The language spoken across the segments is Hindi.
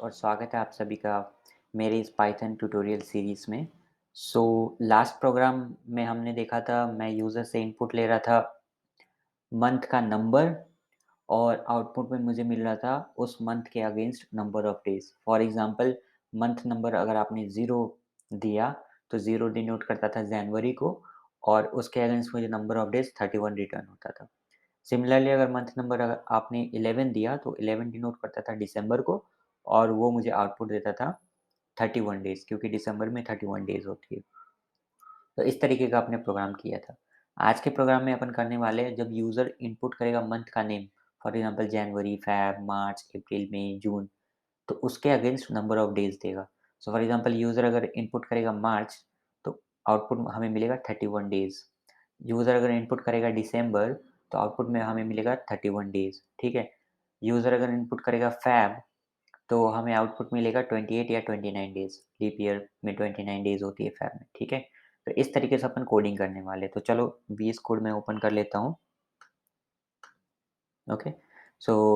और स्वागत है आप सभी का मेरे इस पाइथन ट्यूटोरियल सीरीज़ में। लास्ट प्रोग्राम में हमने देखा था मैं यूज़र से इनपुट ले रहा था मंथ का नंबर और आउटपुट में मुझे मिल रहा था उस मंथ के against number of days. For example month number अगर आपने 0 दिया तो 0 डिनोट करता था जनवरी को और उसके अगेंस्ट मुझे नंबर ऑफ डेज़ 31 रिटर्न होता था। सिमिलरली अगर मंथ नंबर अगर आपने 11 दिया तो 11 डिनोट करता था दिसंबर को और वो मुझे आउटपुट देता था 31 डेज़ क्योंकि दिसंबर में 31 डेज़ होती है। तो इस तरीके का आपने प्रोग्राम किया था। आज के प्रोग्राम में अपन करने वाले हैं जब यूज़र इनपुट करेगा मंथ का name for example January, Feb, March, April, May, June तो उसके अगेंस्ट नंबर ऑफ डेज़ देगा। फॉर एग्ज़ाम्पल यूज़र अगर इनपुट करेगा मार्च तो आउटपुट हमें मिलेगा 31 डेज़। यूज़र अगर इनपुट करेगा दिसंबर तो आउटपुट में हमें मिलेगा 31 डेज़, ठीक है? यूज़र अगर इनपुट करेगा फ़ेब तो हमें आउटपुट मिलेगा 28 या 29 डेज़, लीप ईयर में 29 डेज़ होती है फ़ेब में, ठीक है? तो इस तरीके से अपन कोडिंग करने वाले हैं। तो चलो वीएस कोड मैं ओपन कर लेता हूँ, ओके?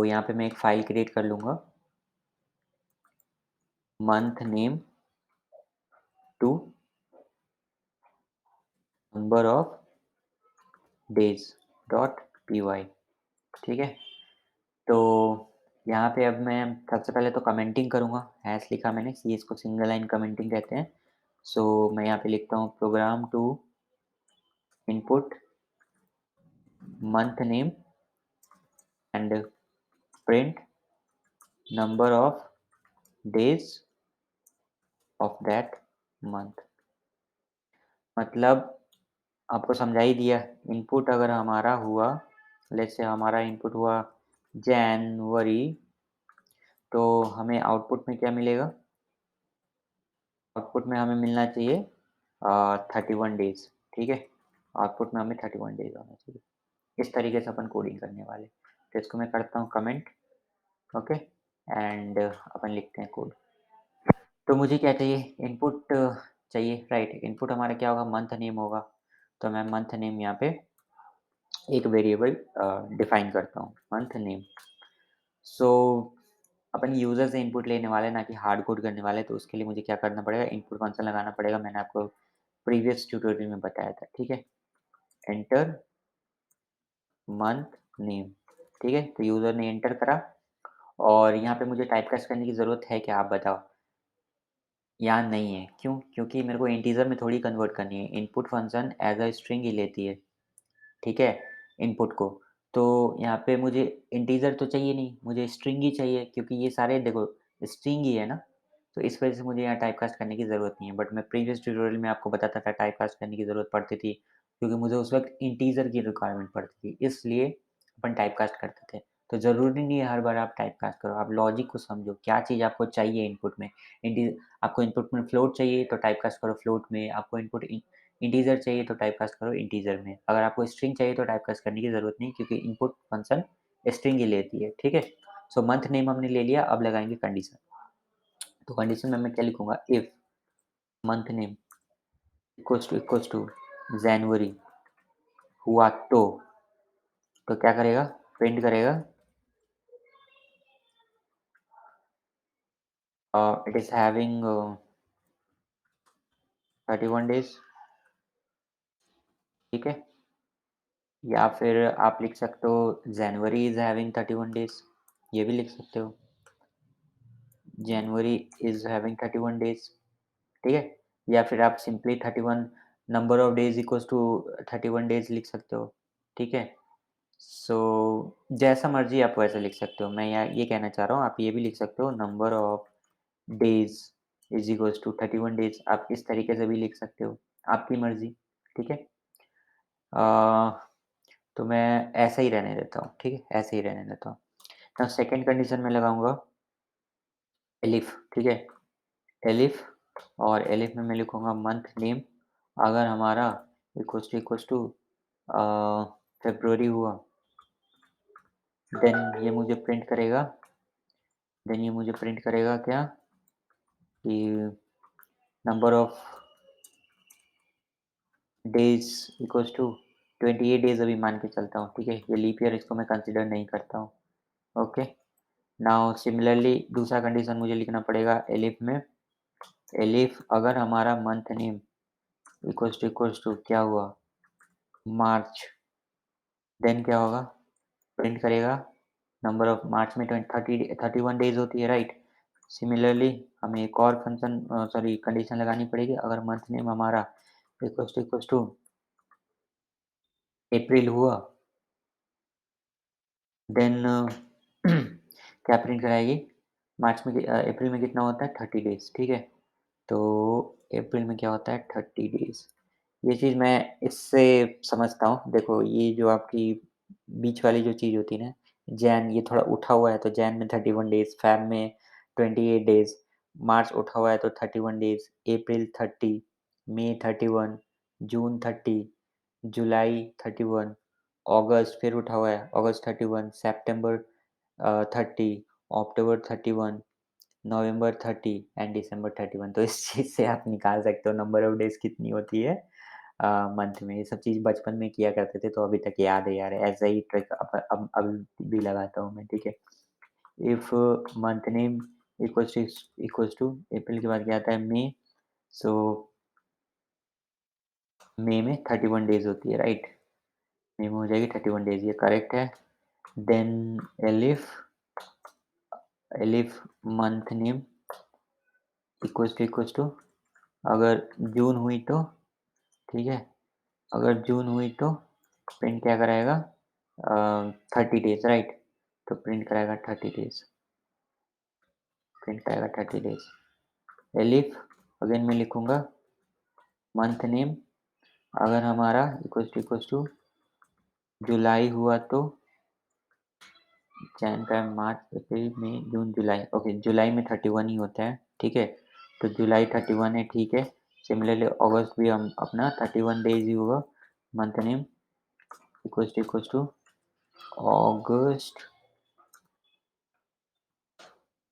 यहाँ पे मैं एक फ़ाइल क्रिएट कर लूँगा, month name to number of days dot PY, ठीक है? तो यहाँ पे अब मैं सबसे पहले तो कमेंटिंग करूँगा, हैश लिखा मैंने, सी इसको सिंगल लाइन कमेंटिंग कहते हैं। मैं यहाँ पे लिखता हूँ program to input month name and print number of days of that month. मतलब आपको समझा ही दिया, इनपुट अगर हमारा हुआ, लेट्स से हमारा इनपुट हुआ जनवरी, तो हमें आउटपुट में क्या मिलेगा? आउटपुट में हमें मिलना चाहिए 31 डेज़, ठीक है? आउटपुट में हमें 31 डेज़ आना चाहिए। इस तरीके से अपन कोडिंग करने वाले। तो इसको मैं करता हूँ कमेंट, ओके? एंड अपन लिखते हैं कोड। तो मुझे क्या चाहिए? इनपुट चाहिए, राइट? इनपुट हमारा क्या होगा? मंथ नेम होगा। तो मैं मंथ नेम यहाँ पे एक वेरिएबल डिफाइन करता हूँ, मंथ नेम। सो अपन यूज़र से इनपुट लेने वाले हैं, ना कि हार्ड कोड करने वाले हैं, तो उसके लिए मुझे क्या करना पड़ेगा? इनपुट फंक्शन लगाना पड़ेगा। मैंने आपको प्रीवियस ट्यूटोरियल में बताया था, ठीक है? एंटर मंथ नेम, ठीक है? तो यूज़र ने एंटर करा और यहाँ पे मुझे टाइपकास्ट करने की ज़रूरत है क्या, आप बताओ? यहाँ नहीं है, क्यों? क्योंकि मेरे को इंटीजर में थोड़ी कन्वर्ट करनी है। Input function as a string ही लेती है, ठीक है? इनपुट को। तो यहाँ पे मुझे इंटीजर तो चाहिए नहीं, मुझे स्ट्रिंग ही चाहिए क्योंकि ये सारे देखो स्ट्रिंग ही है ना, तो इस वज़ह से मुझे यहाँ टाइपकास्ट करने की ज़रूरत नहीं है। बट मैं प्रीवियस ट्यूटोरियल में आपको बताता था टाइपकास्ट करने की ज़रूरत पड़ती थी, क्योंकि मुझे उस वक़्त इंटीजर की रिक्वायरमेंट पड़ती थी, इसलिए अपन टाइपकास्ट करते थे। तो ज़रूरी नहीं है हर बार आप टाइपकास्ट करो, आप लॉजिक को समझो, क्या चीज़ आपको चाहिए इनपुट में। इंटी आपको इनपुट में फ्लोट चाहिए तो टाइपकास्ट करो फ्लोट में, आपको इनपुट इंटीजर चाहिए तो टाइपकास्ट करो इंटीजर में। अगर आपको स्ट्रिंग चाहिए तो टाइपकास्ट करने की ज़रूरत नहीं क्योंकि इनपुट फंक्शन स्ट्रिंग ही लेती है, ठीक है? मंथ नेम हमने ले लिया, अब लगाएँगे कंडीशन। तो कंडीशन में मैं क्या लिखूँगा? If month name equals to January हुआ तो क्या करेगा? प्रिंट करेगा इट इज़ हैविंग 31 डेज़, ठीक है? या फिर आप लिख सकते हो जनवरी इज़ हैविंग 31 डेज़, ये भी लिख सकते हो। जनवरी इज़ हैविंग 31 डेज़, ठीक है? या फिर आप simply 31 number of days equals to 31 days लिख सकते हो, ठीक है? जैसा मर्ज़ी आप वैसा लिख सकते हो। मैं यहाँ ये कहना चाह रहा हूँ, आप ये भी लिख सकते हो number of days is equals to 31 days, आप इस तरीके से भी लिख सकते हो, आपकी मर्ज़ी, ठीक है? अ, तो मैं ऐसा ही रहने देता हूँ, ठीक है? ऐसे ही रहने देता हूँ। now सेकंड कंडीशन में लगाऊँगा एलिफ, ठीक है? एलिफ और एलिफ में मैं लिखूँगा मंथ नेम अगर हमारा इक्वल्स टू अ, फ़रवरी हुआ, देन ये मुझे प्रिंट करेगा क्या कि number of days equals to 28 days अभी मान के चलता हूँ, ठीक है? ये लीप ईयर इसको मैं कंसीडर नहीं करता हूँ, ओके? नाउ सिमिलरली दूसरा कंडीशन मुझे लिखना पड़ेगा एलिफ में, एलिफ अगर हमारा मंथ नेम इक्वल्स टू क्या हुआ मार्च, देन क्या होगा प्रिंट करेगा नंबर ऑफ मार्च में 31 डेज होती है राइट। सिमिलरली हमें एक और फंक्शन सॉरी कंडीशन लगानी पड़ेगी अगर मंथ नेम हमारा इक्वल्स टू अप्रैल हुआ, देन क्या प्रिंट कराएगी मार्च में अप्रैल में कितना होता है 30 डेज, ठीक है। तो अप्रैल में क्या होता है 30 डेज। ये चीज़ मैं इससे समझता हूँ। देखो ये जो आपकी बीच वाली जो चीज़ होती है ना, जैन ये थोड़ा उठा हुआ है तो जैन में 31 डेज़, फ़ेब में 28 डेज़, मार्च उठा हुआ है तो 31 डेज़, अप्रैल 30, मई 31, जून 30, जुलाई 31, अगस्त फिर उठा हुआ है, अगस्त 31, सितंबर 30, अक्टूबर 31, नवंबर 30 एंड दिसंबर 31। तो इस चीज़ से आप निकाल सकते हो नंबर ऑफ डेज़ कितनी होती है मंथ में। ये सब चीज़ बचपन में किया करते थे तो अभी तक याद है यार। ऐसा ही ट्रिक अब भी लगाता हूँ मैं, ठीक है। If month name equals to April के बाद क्या आता है मई, सो मई में 31 डेज़ होती है राइट? मई में हो जाएगी 31 डेज़, ये करेक्ट है। Then elif elif month name equals to अगर जून हुई तो, ठीक है, अगर जून हुई तो प्रिंट क्या कराएगा 30 डेज राइट। तो प्रिंट कराएगा 30 डेज, प्रिंट कराएगा 30 डेज। एलिफ अगेन मैं लिखूंगा मंथ नेम अगर हमारा इक्वल्स टू जुलाई हुआ तो जैन का मार्च अप्रैल मई जून जुलाई, ओके जुलाई में 31 ही होता है, ठीक है। तो जुलाई 31 है, ठीक है। सिमिलरली अगस्त भी हम अपना 31 डेज ही होगा। मंथ नेम इक्वल्स टू अगस्त,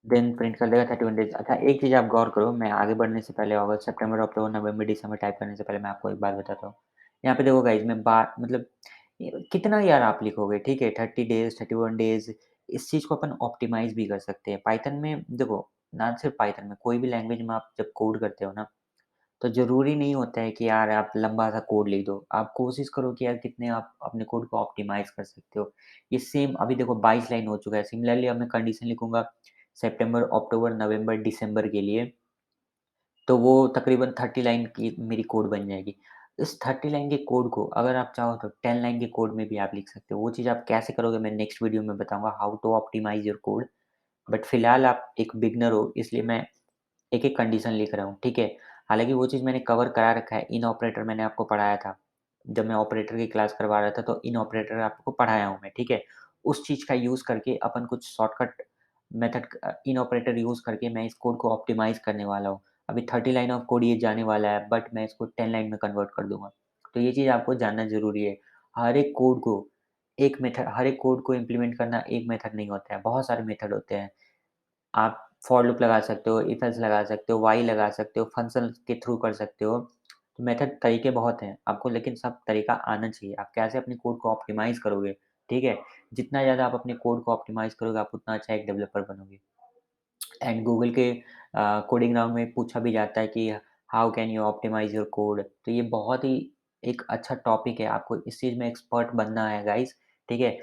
देन प्रिंट कर देगा 31 डेज। अच्छा एक चीज़ आप गौर करो, मैं आगे बढ़ने से पहले अगस्त, सितंबर, अक्टूबर, नवंबर, दिसंबर टाइप करने से पहले मैं आपको एक बात बताता हूँ। यहाँ पे देखो गाइज़ मैं बात मतलब कितना यार आप लिखोगे, ठीक है? 30 डेज़, 31 डेज़ इस चीज़ को अपन ऑप्टिमाइज़ भी कर सकते हैं। पाइथन में देखो, ना सिर्फ पाइथन में, कोई भी लैंग्वेज में आप जब कोड करते हो ना, तो ज़रूरी नहीं होता है कि यार आप लंबा-सा कोड लिख दो। आप कोशिश करो कि यार कितने आप अपने कोड को ऑप्टिमाइज़ कर सकते हो। ये सेम अभी देखो 22 लाइन हो चुका है। सिमिलरली अब मैं कंडीशन लिखूँगा सितंबर, अक्टूबर, नवंबर, दिसंबर के लिए, तो वो तकरीबन 30 लाइन की मेरी कोड बन जाएगी। इस 30 लाइन के कोड को अगर आप चाहो तो 10 लाइन के कोड में भी आप लिख सकते हो। वो चीज़ आप कैसे करोगे मैं नेक्स्ट वीडियो में बताऊँगा how to optimize your code. But फिलहाल आप एक बिगिनर हो इसलिए मैं एक-एक कंडीशन लिख रहा हूँ, ठीक है? हालाँकि वो चीज़ मैंने कवर करा रखा है, इन ऑपरेटर मैंने आपको पढ़ाया था। जब मैं ऑपरेटर की क्लास करवा रहा था तो इन ऑपरेटर आपको पढ़ाया हूँ मैं, ठीक है? उस चीज़ का यूज़ करके अपन कुछ shortcut method in operator use करके मैं इस कोड को ऑप्टिमाइज़ करने वाला हूँ। अभी 30 लाइन ऑफ कोड ये जाने वाला है बट मैं इसको 10 लाइन में कन्वर्ट कर दूँगा। तो ये चीज़ आपको जानना ज़रूरी है। हर एक कोड को इम्प्लीमेंट करना एक मेथड नहीं होता है, बहुत सारे मेथड होते हैं। आप फॉर लूप लगा सकते हो, इफ एल्स लगा सकते हो, व्हाइल लगा सकते हो, फंक्शन के थ्रू कर सकते हो। तो मेथड तरीके बहुत हैं, आपको लेकिन सब तरीका आना चाहिए। आप कैसे अपने कोड को ऑप्टिमाइज़ करोगे, ठीक है? जितना ज़्यादा आप अपने कोड को ऑप्टिमाइज़ करोगे, आप उतना अच्छा एक डेवलपर बनोगे। एंड गूगल के कोडिंग राउंड में पूछा भी जाता है कि how can you optimise your code? तो ये बहुत ही एक अच्छा टॉपिक है, आपको इस चीज़ में एक्सपर्ट बनना है गाइज़, ठीक है?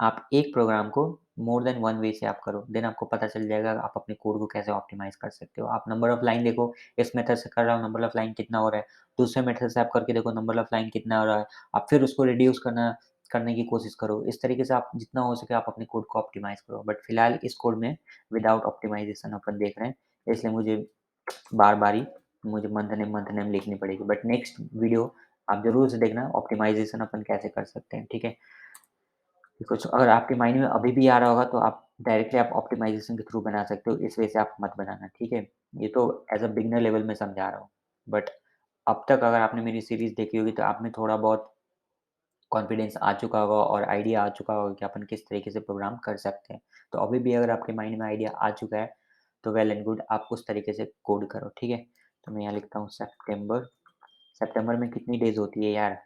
आप एक प्रोग्राम को मोर देन वन वे से आप करो, देन आपको पता चल जाएगा आप अपने कोड को कैसे ऑप्टिमाइज़ कर सकते हो। आप नंबर ऑफ लाइन देखो, इस मेथड से कर रहा हूँ, नंबर ऑफ लाइन कितना हो रहा है, दूसरे मेथड से आप करके देखो नंबर ऑफ लाइन कितना हो रहा है, आप फिर उसको रिड्यूस करने की कोशिश करो। इस तरीके से आप जितना हो सके आप अपने कोड को ऑप्टिमाइज़ करो। बट फिलहाल इस कोड में विदाउट ऑप्टिमाइज़ेशन अपन देख रहे हैं, इसलिए मुझे बारी मुझे मंथ नेम लिखनी पड़ेगी। बट नेक्स्ट वीडियो आप ज़रूर से देखना ऑप्टिमाइज़ेशन अपन कैसे कर सकते हैं, ठीक है? कुछ अगर आपके माइंड में अभी भी आ रहा होगा तो आप डायरेक्टली आप ऑप्टिमाइज़ेशन के थ्रू बना सकते हो, इस वे से आप मत बनाना, ठीक है? ये तो एज़ अ बिगिनर लेवल में समझा रहा हूँ। बट अब तक अगर आपने मेरी सीरीज़ देखी होगी तो आप में थोड़ा बहुत कॉन्फिडेंस आ चुका होगा और आइडिया आ चुका होगा कि अपन किस तरीके से प्रोग्राम कर सकते हैं। तो अभी भी अगर आपके माइंड में आइडिया आ चुका है, तो वेल एंड गुड आप उस तरीके से कोड करो, ठीक है? तो मैं यहाँ लिखता हूँ सितंबर, सितंबर में कितनी डेज़ होती है यार?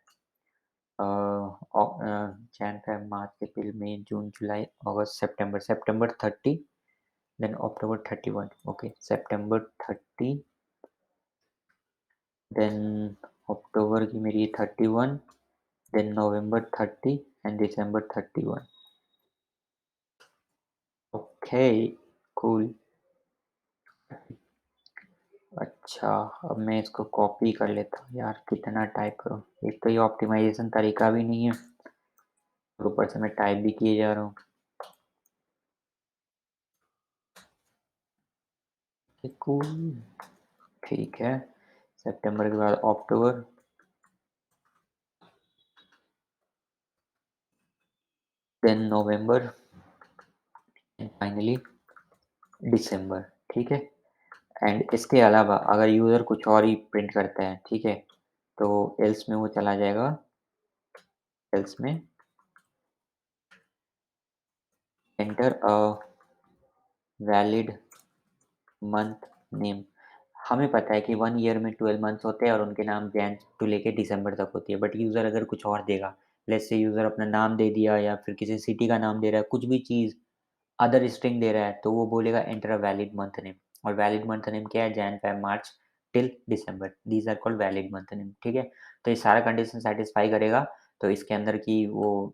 जैन, फ़ेब, मार्च, अप्रैल, मई, जून, जुलाई, अगस्त, सितंबर, सितंबर 30, देन अक्टूबर 31, ओके, सितंबर 30, देन अक्टूबर की मेरी 31, देन नवंबर 30 एंड दिसंबर 31। Okay, cool. अच्छा, अब मैं इसको कॉपी कर लेता हूँ यार, कितना टाइप करूँ। एक तो ये ऑप्टिमाइजेशन तरीका भी नहीं है और ऊपर से मैं टाइप भी किए जा रहा हूँ। कूल, ठीक है। सितंबर के बाद अक्टूबर, देन नवंबर एंड फाइनली दिसंबर, ठीक है। एंड इसके अलावा अगर यूज़र कुछ और ही प्रिंट करता है, ठीक है, तो एल्स में वो चला जाएगा, एल्स में enter a valid month name. हमें पता है कि 1 ईयर में 12 मंथ्स होते हैं और उनके नाम जैन टू लेके दिसंबर तक होती है, बट यूज़र अगर कुछ और देगा, लेट्स से यूज़र अपना नाम दे दिया या फिर किसी सिटी का नाम दे रहा है, कुछ भी चीज़ अदर स्ट्रिंग दे रहा है, तो वो बोलेगा enter a valid month name. और वैलिड मंथ नेम क्या है? जैन, फेब, मार्च टिल दिसंबर, these are called valid month name, ठीक है। तो ये सारा कंडीशन सैटिस्फाई करेगा, तो इसके अंदर की वो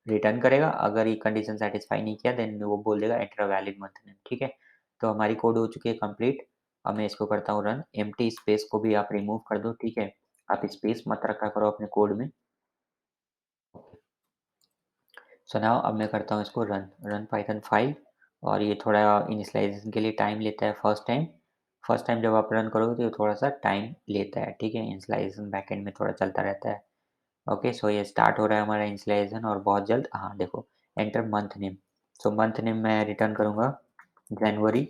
रिटर्न करेगा। अगर ये कंडीशन सैटिस्फाई नहीं किया देन वो बोल देगा enter a valid month name, ठीक है। तो हमारी कोड हो चुकी है कंप्लीट। अब मैं इसको करता हूँ रन। एम्प्टी स्पेस को भी आप रिमूव कर दो, ठीक है। आप स्पेस मत रखा करो अपने कोड में। सो नाउ अब मैं करता हूँ इसको रन, रन पाइथन 5। और ये थोड़ा इनिशियलाइजेशन के लिए टाइम लेता है फर्स्ट टाइम जब आप रन करोगे तो ये थोड़ा सा टाइम लेता है, ठीक है। इनिशियलाइजेशन बैकएंड में थोड़ा चलता रहता है। ओके, सो ये स्टार्ट हो रहा है हमारा इनिशियलाइजेशन और बहुत जल्द, हाँ देखो, enter month name. So month name मैं रिटर्न करूँगा जनवरी।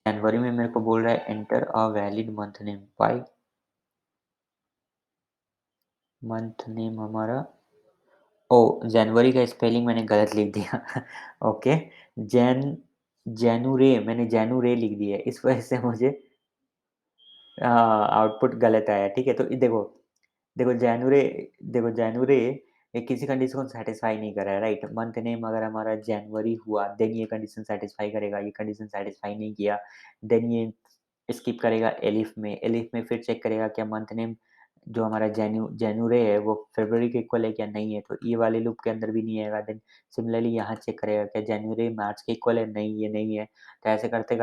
जनवरी में मेरे को बोल रहा है enter a valid month name. Why? Month name हमारा, ओह! जनवरी का स्पेलिंग मैंने गलत लिख दिया। ओके, जैन जैनुरे मैंने जैनुरे लिख दिया है, इस वजह से मुझे आउटपुट गलत आया, ठीक है। तो देखो, देखो जैनुरे देखो जैनुरे ये किसी कंडीशन को सैटिस्फाई नहीं कर रहा है, राइट। मंथ नेम अगर हमारा जनवरी हुआ देन ये कंडीशन सैटिस्फाई करेगा, ये कंडीशन सैटिस्फाई नहीं किया देन ये स्किप करेगा एलिफ में। एलिफ में फिर चेक करेगा क्या मंथ नेम जो हमारा जैनुरे है वो फरवरी के इक्वल है क्या, नहीं है, तो ये वाले लूप के अंदर भी नहीं आएगा। देन सिमिलरली यहाँ चेक करेगा क्या जनवरी मार्च के इक्वल है, नहीं ये नहीं है। तो ऐसे करते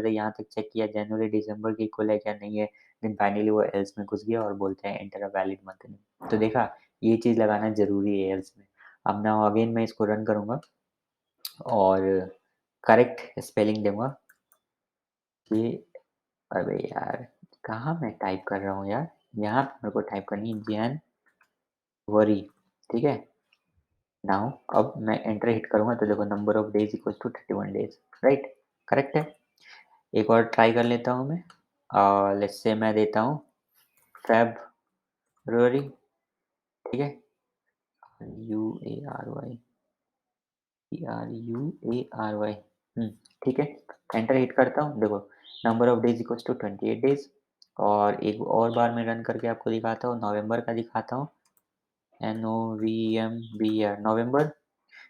यहाँ तक चेक किया जनवरी दिसंबर के इक्वल है क्या, नहीं है। देन फाइनली वो एल्स में घुस गया और बोलते हैं enter a valid month name. तो देखा, ये चीज़ लगाना ज़रूरी है एल्स में। अब नाउ अगेन मैं इसको रन करूँगा और करेक्ट स्पेलिंग दूँगा कि, अबे यार! कहाँ मैं टाइप कर रहा हूँ यार? यहाँ पे मेरे को टाइप करनी है जनवरी, ठीक है? नाउ अब मैं एंटर हिट करूँगा तो देखो number of days equals to 31 days, right? Correct है? एक और ट्राई कर लेता हूँ मैं। लेट्स से मैं देता हूँ फ़ेब्रुअरी, ठीक है? यूएआरवाई, यूएआरवाई, हुँ, ठीक है। एंटर हिट करता हूँ, देखो number of days equals to 28 days. और एक और बार मैं रन करके आपको दिखाता हूँ, नवंबर का दिखाता हूँ। NOVEMBER, नवंबर।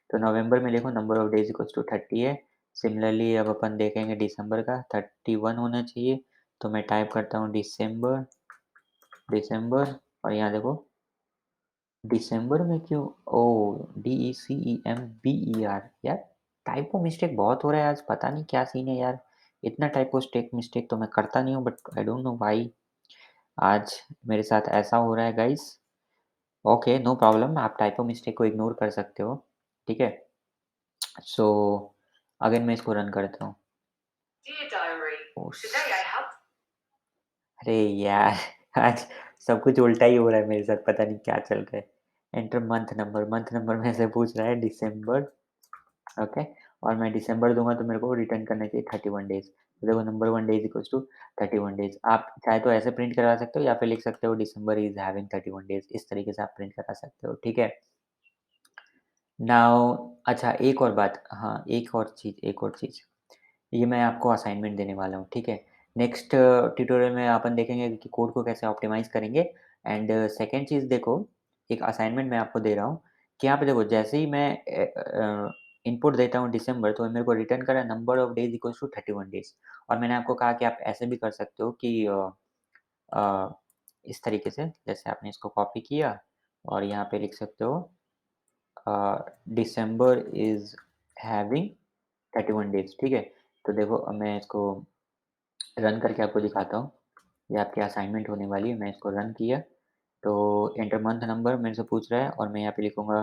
तो नवंबर में देखो number of days equals to 30 है। सिमिलरली अब अपन देखेंगे दिसंबर का, 31 होना चाहिए। तो मैं टाइप करता हूँ दिसंबर, दिसंबर, और यहाँ देखो दिसंबर में क्यों, ओह! DECEMBER, यार टाइपो मिस्टेक बहुत हो रहा है आज, पता नहीं क्या सीन है यार। इतना टाइपो स्टेक मिस्टेक तो मैं करता नहीं हूँ, but I don't know why आज मेरे साथ ऐसा हो रहा है गाइस। ओके, नो प्रॉब्लम, आप टाइपो मिस्टेक को इग्नोर कर सकते हो, ठीक है। सो अगेन मैं इसको रन करता हूँ। Dear Diary, oh today I have अरे यार! आज सब कुछ उल्टा ही हो रहा है मेरे साथ, पता नहीं क्या चल रहा है। एंटर मंथ नंबर मेरे से पूछ रहा है दिसंबर, ओके। और मैं दिसंबर दूँगा तो मेरे को रिटर्न करना चाहिए 31 डेज़। तो देखो number 1 days equals to 31 days. आप चाहे तो ऐसे प्रिंट करवा सकते हो या फिर लिख सकते हो दिसंबर इज़ हैविंग 31 डेज़, इस तरीके से आप प्रिंट करा सकते हो, ठीक है। नाउ अच्छा, एक और बात, हाँ, एक और चीज़, ये मैं आपको असाइनमेंट देने वाला हूँ, ठीक है। नेक्स्ट ट्यूटोरियल में अपन देखेंगे कि कोड को कैसे ऑप्टिमाइज़ करेंगे। एंड सेकंड चीज़ देखो, एक असाइनमेंट मैं आपको दे रहा हूँ कि यहाँ पे देखो जैसे ही मैं इनपुट देता हूँ दिसंबर, तो मेरे को रिटर्न कर रहा है number of days equals to 31 days. और मैंने आपको कहा कि आप ऐसे भी कर सकते हो कि अ, इस तरीके से, जैसे आपने इसको कॉपी किया और यहाँ पे लिख सकते हो डिसंबर इज़ हैविंग 31 डेज़, ठीक है? तो देखो अब मैं इसको रन करके आपको दिखाता हूँ। ये आपकी असाइनमेंट होने वाली है, मैं इसको रन किया, तो एंटर मंथ नंबर मेरे से पूछ रहा है और मैं यहाँ पे लिखूँगा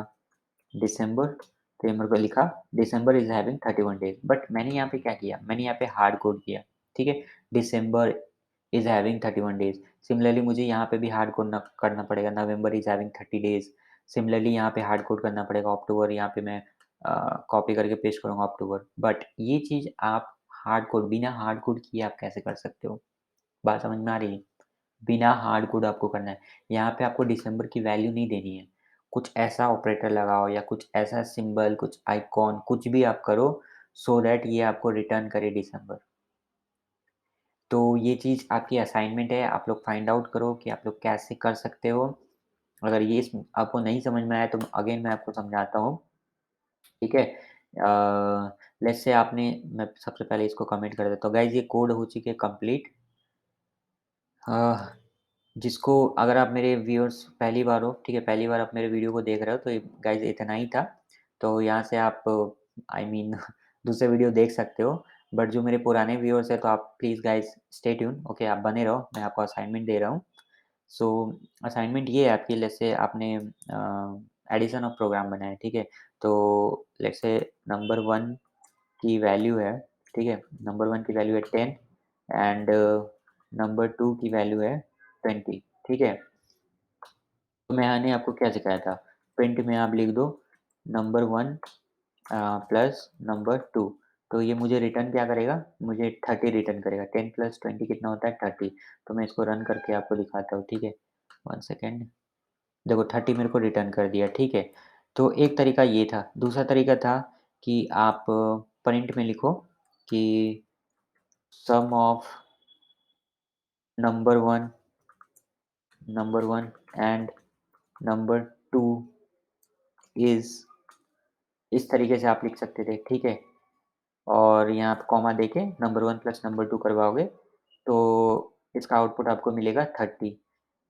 दिसंबर, तो ये मेरे को लिखा दिसंबर इज़ हैविंग 31 डेज़। बट मैंने यहाँ पे क्या किया, मैंने यहाँ पे हार्ड कोड किया, ठीक है? दिसंबर इज़ हैविंग 31 डेज़। सिमिलरली मुझे यहाँ पे भी हार्ड कोड न करना पड़ेगा, नवंबर इज़ हैविंग 30 डेज़। सिमिलरली यहाँ पे हार्ड कोड करना पड़ेगा, अक्टूबर यहाँ पे मैं कॉपी करके पेस्ट करूँगा अक्टूबर। बट ये चीज़ आप हार्ड कोड बिना हार्ड कोड किए आप कैसे कर सकते हो? बात समझ में आ रही है? बिना हार्ड कोड आपको करना है। यहाँ पे आपको दिसंबर की वैल्यू नहीं देनी है। कुछ ऐसा ऑपरेटर लगाओ या कुछ ऐसा सिंबल, कुछ आइकॉन, कुछ भी आप करो सो दैट ये आपको रिटर्न करे दिसंबर। तो ये चीज़ आपकी असाइनमेंट है, आप लोग फाइंड आउट करो कि आप लोग कैसे कर सकते हो। अगर ये आपको नहीं समझ में आया तो अगेन मैं आपको समझाता हूँ, ठीक है? लेट्स से आपने मैं सबसे पहले इसको कमेंट कर देता हूँ। गाइज़ ये कोड हो चुकी है कंप्लीट। अ जिसको अगर आप मेरे व्यूअर्स पहली बार हो, ठीक है, पहली बार आप मेरे वीडियो को देख रहे हो, तो ये गाइज़ इतना ही था। तो यहाँ से आप आई मीन दूसरे वीडियो देख सकते हो। बट जो मेरे पुराने व्यूअर्स हैं, तो आप please guys stay tune, okay, आप बने रहो, मैं आपको असाइनमेंट दे रहा हूँ। सो असाइनमेंट ये है आपकी, लेट्स से आपने एडिशन ऑफ प्रोग्राम बनाया है, ठीक है? तो लेट्स से नंबर 1 की वैल्यू है, ठीक है? नंबर 1 की वैल्यू है 10 एंड नंबर 2 की वैल्यू है 20, ठीक है? तो मैंने आपको क्या सिखाया था? प्रिंट में आप लिख दो नंबर 1 प्लस नंबर 2, तो ये मुझे रिटर्न क्या करेगा? मुझे 30 रिटर्न करेगा। 10 प्लस 20 कितना होता है? 30। तो मैं इसको रन करके आपको दिखाता हूँ, ठीक है? 1 सेकंड। देखो 30 मेरे को रिटर्न कर दिया, ठीक है? तो एक तरीका ये था। दूसरा तरीका था कि आप प्रिंट में लिखो कि sum of number 1 and number 2 is, इस तरीके से आप लिख सकते थे, ठीक है? और यहाँ पे कॉमा देके नंबर 1 प्लस नंबर 2 करवाओगे, तो इसका आउटपुट आपको मिलेगा 30।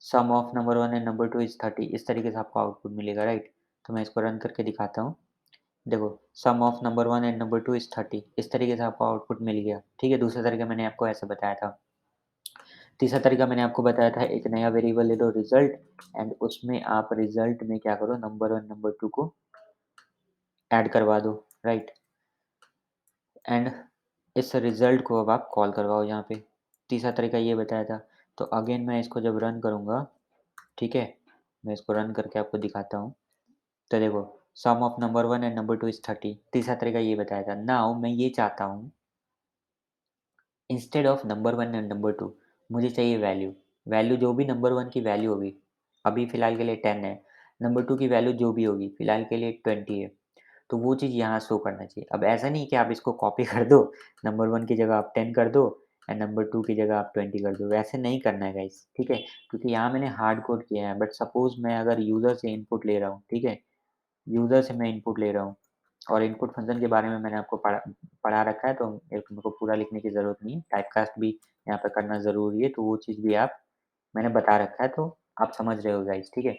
Sum of number 1 and number 2 is 30, इस तरीके से आपको आउटपुट मिलेगा, राइट? तो मैं इसको रन करके दिखाता हूँ। देखो sum of number 1 and number 2 is 30, इस तरीके से आपको आउटपुट मिल गया, ठीक है? दूसरा तरीका मैंने आपको ऐसे बताया था। तीसरा तरीका मैंने आपको बताया था, एक नया वेरिएबल ले लो रिज़ल्ट एंड उसमें आप रिज़ल्ट में क्या करो, नंबर 1 नंबर 2 को ऐड करवा दो, राइट? एंड इस रिज़ल्ट को अब आप कॉल करवाओ यहाँ पे। तीसरा तरीका ये बताया था। तो अगेन मैं इसको जब रन करूँगा, ठीक है? मैं इसको रन करके आपको दिखाता हूँ। तो देखो sum of number 1 and number 2 is 30, तीसरा तरीका ये बताया था। नाउ मैं ये चाहता हूँ instead of number 1 and number 2 मुझे चाहिए वैल्यू। वैल्यू जो भी नंबर 1 की वैल्यू होगी, अभी फ़िलहाल के लिए 10 है। नंबर 2 की वैल्यू जो भी होगी, फ़िलहाल के लिए 20 है। तो वो चीज़ यहाँ शो करना चाहिए। अब ऐसा नहीं कि आप इसको कॉपी कर दो, नंबर 1 की जगह आप 10 कर दो एंड नंबर 2 की जगह आप 20 कर दो, वैसे नहीं करना है गाइस, ठीक है? क्योंकि यहाँ मैंने हार्ड कोड किया है, बट सपोज़ मैं अगर यूज़र से इनपुट ले रहा हूँ, ठीक है? यूज़र से मैं इनपुट ले रहा हूँ और इनपुट फ़ंक्शन के बारे में मैंने आपको पढ़ा पढ़ा रखा है, तो मेरे को पूरा लिखने की ज़रूरत नहीं है। टाइपकास्ट भी यहाँ पे करना ज़रूरी है, तो वो चीज़ भी आप मैंने बता रखा है, तो आप समझ रहे हो गाइस, ठीक है?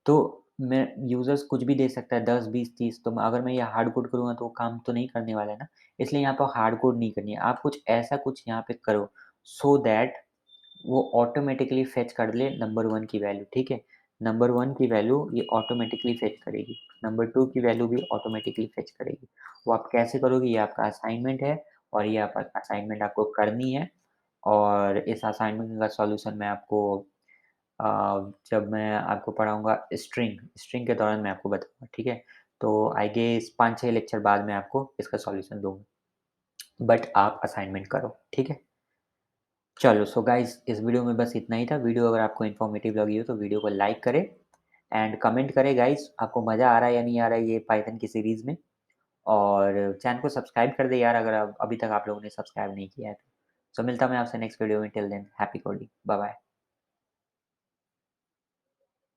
तो मैं यूज़र्स कुछ भी दे सकता है 10, 20, 30, तो अगर मैं ये हार्ड कोड करूँगा तो वो काम तो नहीं करने वाला है ना। इसलिए यहाँ पर हार्ड कोड नहीं करनी है। आप कुछ ऐसा कुछ यहाँ पे करो सो दैट वो ऑटोमैटिकली फेच कर ले नंबर 1 की वैल्यू, ठीक है? नंबर 1 की वैल्यू ये ऑटोमैटिकली फेच करेगी। नंबर 2 की वैल्यू भी ऑटोमैटिकली फेच करेगी। वो आप कैसे करोगे ये आपका असाइनमेंट है और ये आप असाइनमेंट आपको करनी है और इस असाइनमेंट का सॉल्यूशन मैं आपको अ, जब मैं आपको पढ़ाऊँगा स्ट्रिंग, स्ट्रिंग के दौरान मैं आपको बताऊँगा, ठीक है? तो आई गेस 5-6 लेक्चर बाद मैं आपको इसका सॉल्यूशन दूँगा। बट आप असाइनमेंट करो, ठीक है? चलो सो गाइज़ इस वीडियो में बस इतना ही था। वीडियो अगर आपको इन्फॉर्मेटिव लगी हो तो वीडियो को लाइक करें एंड कमेंट करें गाइज़ आपको मज़ा आ रहा है या नहीं आ रहा है ये पाइथन की सीरीज़ में। और चैनल को सब्सक्राइब कर दें यार अगर अभी तक आप लोगों ने सब्सक्राइब नहीं किया है तो। सो मिलता हूँ मैं आपसे नेक्स्ट वीडियो में till then happy coding. Bye bye.